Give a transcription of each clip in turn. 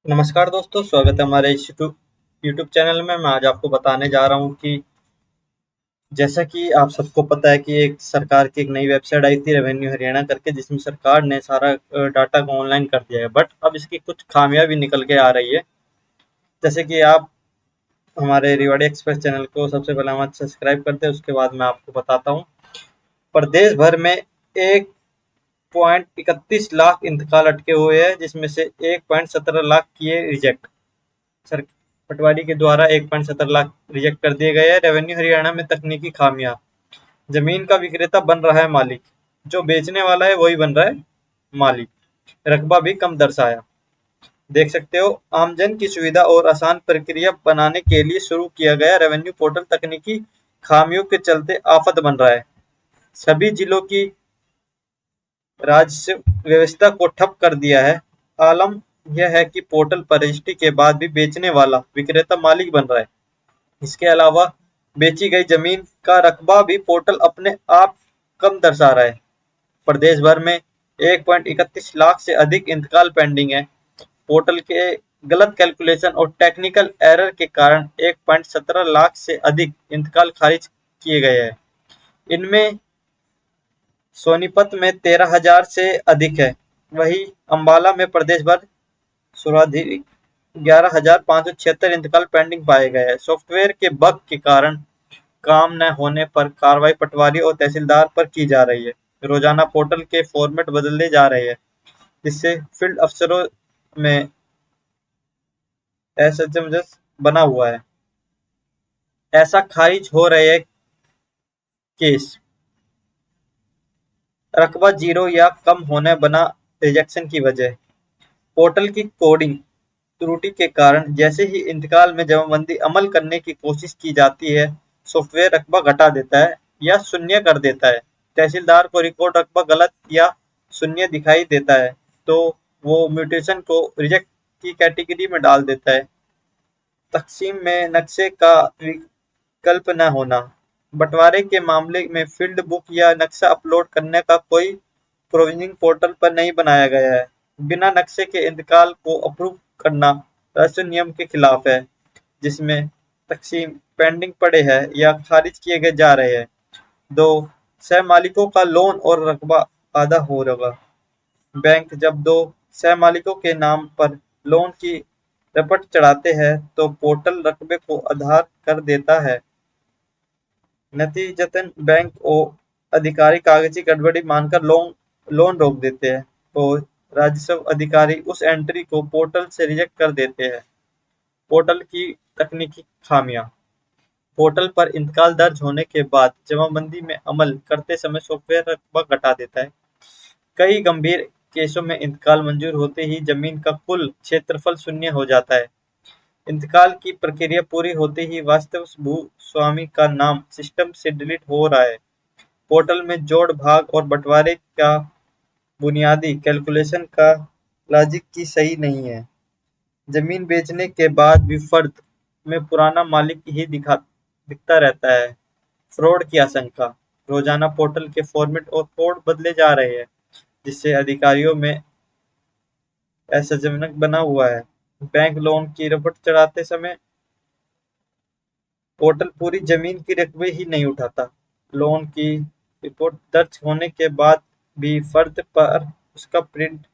नमस्कार दोस्तों, स्वागत है हमारे इस यूट्यूब चैनल में। मैं आज आपको बताने जा रहा हूँ कि जैसा कि आप सबको पता है कि एक सरकार की एक नई वेबसाइट आई थी रेवेन्यू हरियाणा करके, जिसमें सरकार ने सारा डाटा को ऑनलाइन कर दिया है। बट अब इसकी कुछ खामियां भी निकल के आ रही है। जैसे कि आप हमारे रिवाड़ी एक्सप्रेस चैनल को सबसे पहले हमारे सब्सक्राइब करते हैं, उसके बाद मैं आपको बताता हूँ। प्रदेश भर में 1.31 लाख इंतकाल अटके हुए हैं, जिसमें से 1.17 लाख किए रिजेक्ट। सर पटवारी के द्वारा 1.17 लाख रिजेक्ट कर दिए गए हैं। रेवेन्यू हरियाणा में तकनीकी खामियां। जमीन का विक्रेता बन रहा है मालिक, जो बेचने वाला है वही बन रहा है मालिक। रकबा भी कम दर्शाया। देख सकते हो, आमजन की सुविधा और आसान प्रक्रिया बनाने के लिए शुरू किया गया रेवेन्यू पोर्टल तकनीकी खामियों के चलते आफत बन रहा है। सभी जिलों की राजस्व व्यवस्था को ठप कर दिया है। आलम यह है कि पोर्टल पर रजिस्ट्री के बाद भी बेचने वाला विक्रेता मालिक बन रहा है। इसके अलावा बेची गई जमीन का रकबा भी पोर्टल अपने आप कम दर्शा रहा है। प्रदेश भर में 1.31 लाख से अधिक इंतकाल पेंडिंग है। पोर्टल के गलत कैलकुलेशन और टेक्निकल एरर के कारण 1.17 लाख से अधिक इंतकाल खारिज किए गए हैं। इनमें सोनीपत में 13,000 से अधिक है। वहीं अम्बाला में प्रदेश भर सर्वाधिक 11,576 इंतकाल पेंडिंग पाए गए हैं। सॉफ्टवेयर के बग के कारण काम न होने पर कार्रवाई पटवारी और तहसीलदार पर की जा रही है। रोजाना पोर्टल के फॉर्मेट बदले जा रहे हैं, जिससे फील्ड अफसरों में असमंजस बना हुआ है। ऐसा खारिज हो रहे हैं केस। रकबा जीरो या कम होने बना रिजेक्शन की वजह। पोर्टल की कोडिंग त्रुटि के कारण जैसे ही इंतकाल में जमाबंदी अमल करने की कोशिश की जाती है, सॉफ्टवेयर रकबा घटा देता है या शून्य कर देता है। तहसीलदार को रिकॉर्ड रकबा गलत या शून्य दिखाई देता है, तो वो म्यूटेशन को रिजेक्ट की कैटेगरी में डाल देता है। तकसीम में नक्शे का विकल्प न होना। बंटवारे के मामले में फील्ड बुक या नक्शा अपलोड करने का कोई प्रोविजनिंग पोर्टल पर नहीं बनाया गया है। बिना नक्शे के इंतकाल को अप्रूव करना राजस्व नियम के खिलाफ है, जिसमें तकसीम पेंडिंग पड़े हैं या खारिज किए गए जा रहे हैं। 2. सह मालिकों का लोन और रकबा आधा होगा। बैंक जब दो सह मालिकों के नाम पर लोन की रपट चढ़ाते हैं, तो पोर्टल रकबे को आधार कर देता है। नतीजतन बैंक और अधिकारी कागजी गड़बड़ी मानकर लोन रोक देते हैं और राजस्व अधिकारी उस एंट्री को पोर्टल से रिजेक्ट कर देते हैं। पोर्टल की तकनीकी खामियां। पोर्टल पर इंतकाल दर्ज होने के बाद जमाबंदी में अमल करते समय सॉफ्टवेयर रकबा घटा देता है। कई गंभीर केसों में इंतकाल मंजूर होते ही जमीन का कुल क्षेत्रफल शून्य हो जाता है। इंतकाल की प्रक्रिया पूरी होते ही वास्तव भूस्वामी का नाम सिस्टम से डिलीट हो रहा है। पोर्टल में जोड़ भाग और बंटवारे का बुनियादी कैलकुलेशन का लॉजिक की सही नहीं है। जमीन बेचने के बाद भी फर्द में पुराना मालिक ही दिखता रहता है। फ्रॉड की आशंका। रोजाना पोर्टल के फॉर्मेट और कोड बदले जा रहे हैं, जिससे अधिकारियों में असमंजस बना हुआ है। बैंक लोन की रपट चढ़ाते समय पोर्टल पूरी जमीन की रकबे ही नहीं उठाता। लोन की रिपोर्ट दर्ज होने के बाद भी फर्द पर उसका प्रिंट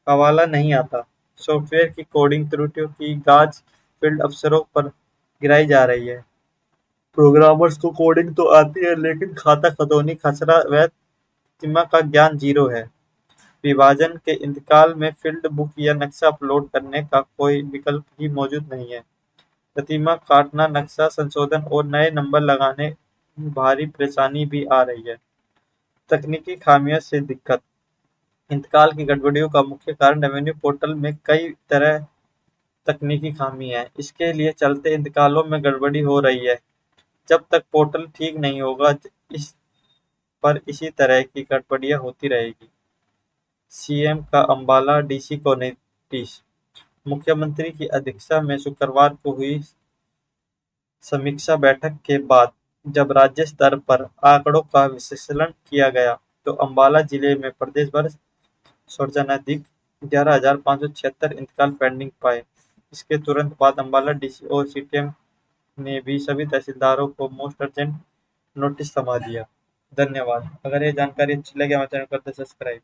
हवाला नहीं आता। सॉफ्टवेयर की कोडिंग त्रुटियों की गाज फील्ड अफसरों पर गिराई जा रही है। प्रोग्रामर्स को कोडिंग तो आती है, लेकिन खाता खतौनी खसरा व प्रतिमा का ज्ञान जीरो है। विभाजन के इंतकाल में फील्ड बुक या नक्शा अपलोड करने का कोई विकल्प ही मौजूद नहीं है। प्रतिमा काटना, नक्शा संशोधन और नए नंबर लगाने में भारी परेशानी भी आ रही है। तकनीकी खामियों से दिक्कत। इंतकाल की गड़बड़ियों का मुख्य कारण रेवेन्यू पोर्टल में कई तरह तकनीकी खामी है। इसके लिए चलते इंतकालों में गड़बड़ी हो रही है। जब तक पोर्टल ठीक नहीं होगा, इस पर इसी तरह की गड़बड़ियां होती रहेगी। सीएम का अम्बाला डीसी को नोटिस। मुख्यमंत्री की अध्यक्षता में शुक्रवार को हुई समीक्षा बैठक के बाद जब राज्य स्तर पर आंकड़ों का विश्लेषण किया गया, तो अम्बाला जिले में प्रदेश भर सर्वाधिक 11,576 इंतकाल पेंडिंग पाए इसके तुरंत बाद अंबाला डीसी और सीटीएम ने भी सभी तहसीलदारों को मोस्ट अर्जेंट नोटिस थमा दिया। धन्यवाद। अगर ये जानकारी अच्छी लगे हमारे चैनल को सब्सक्राइब।